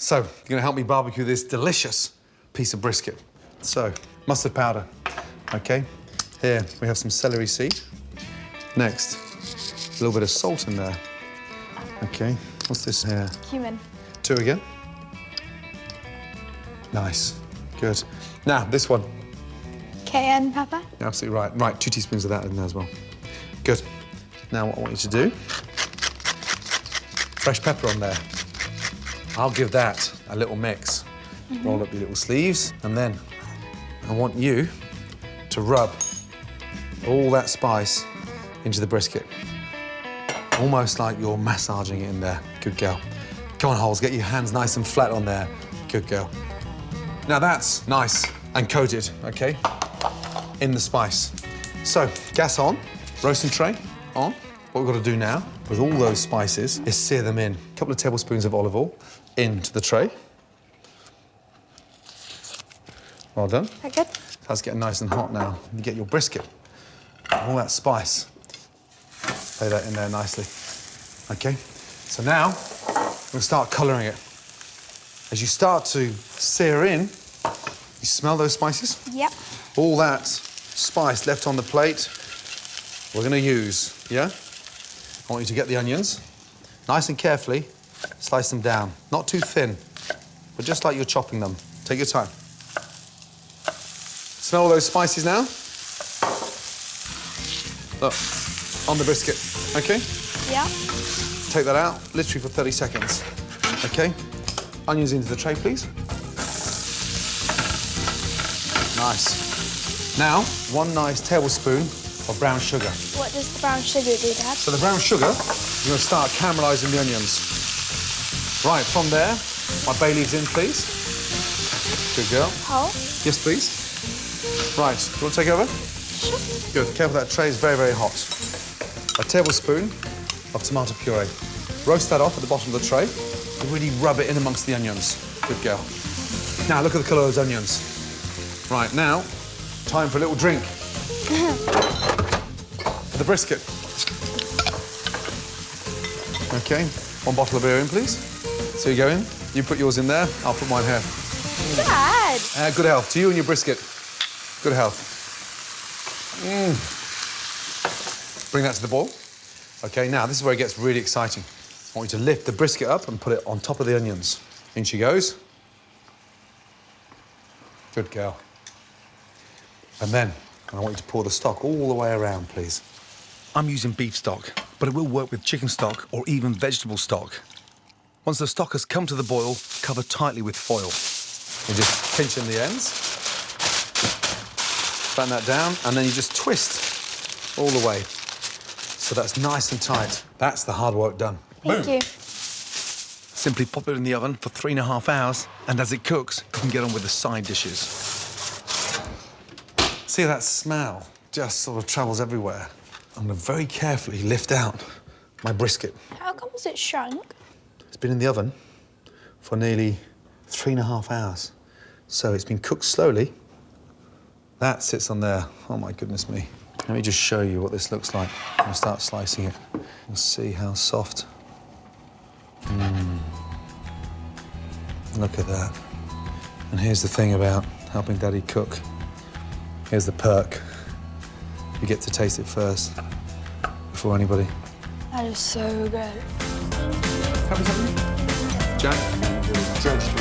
So, you're gonna help me barbecue this delicious piece of brisket. So, mustard powder, okay? Here, we have some celery seed. Next, a little bit of salt in there. Okay, what's this here? Cumin. 2 again. Nice, good. Now, this one. Cayenne pepper. You're absolutely right. Right, 2 teaspoons of that in there as well. Good. Now, what I want you to do, fresh pepper on there. I'll give that a little mix. Roll up your little sleeves, and then I want you to rub all that spice into the brisket. Almost like you're massaging it in there. Good girl. Come on, Holes, get your hands nice and flat on there. Good girl. Now that's nice and coated, okay, in the spice. So, gas on, roasting tray on. What we've got to do now, with all those spices, is sear them in. A couple of tablespoons of olive oil into the tray. Well done. Very good. That's getting nice and hot now. You get your brisket, all that spice. Lay that in there nicely. Okay, so now we're gonna start colouring it. As you start to sear in, you smell those spices? Yep. All that spice left on the plate, we're gonna use, yeah? I want you to get the onions, nice and carefully, slice them down. Not too thin, but just like you're chopping them. Take your time. Smell all those spices now? Look, on the brisket, okay? Yeah. Take that out, literally for 30 seconds, okay? Onions into the tray, please. Nice. Now, 1 nice tablespoon of brown sugar. What does the brown sugar do, Dad? So the brown sugar, you're going to start caramelizing the onions. Right, from there, my bay leaves in, please. Good girl. Whole? Yes, please. Right, do you want to take over? Sure. Good, careful, that tray is very, very hot. A tablespoon of tomato puree. Roast that off at the bottom of the tray. Really rub it in amongst the onions. Good girl. Now, look at the colour of those onions. Right, now, time for a little drink. For the brisket. OK, 1 bottle of beer in, please. So you go in, you put yours in there, I'll put mine here. Dad! Good health to you and your brisket. Good health. Bring that to the boil. OK, now, this is where it gets really exciting. I want you to lift the brisket up and put it on top of the onions. In she goes. Good girl. And then, I want you to pour the stock all the way around, please. I'm using beef stock, but it will work with chicken stock or even vegetable stock. Once the stock has come to the boil, cover tightly with foil. You just pinch in the ends, batten that down, and then you just twist all the way. So that's nice and tight. That's the hard work done. Thank you. Simply pop it in the oven for 3.5 hours, and as it cooks, you can get on with the side dishes. See that smell? Just sort of travels everywhere. I'm gonna very carefully lift out my brisket. How come it shrunk? It's been in the oven for nearly 3.5 hours. So it's been cooked slowly. That sits on there. Oh, my goodness me. Let me just show you what this looks like. I'm gonna start slicing it. You'll see how soft. Look at that. And here's the thing about helping Daddy cook. Here's the perk. You get to taste it first before anybody. That is so good. Happy something? Jack? Drenched.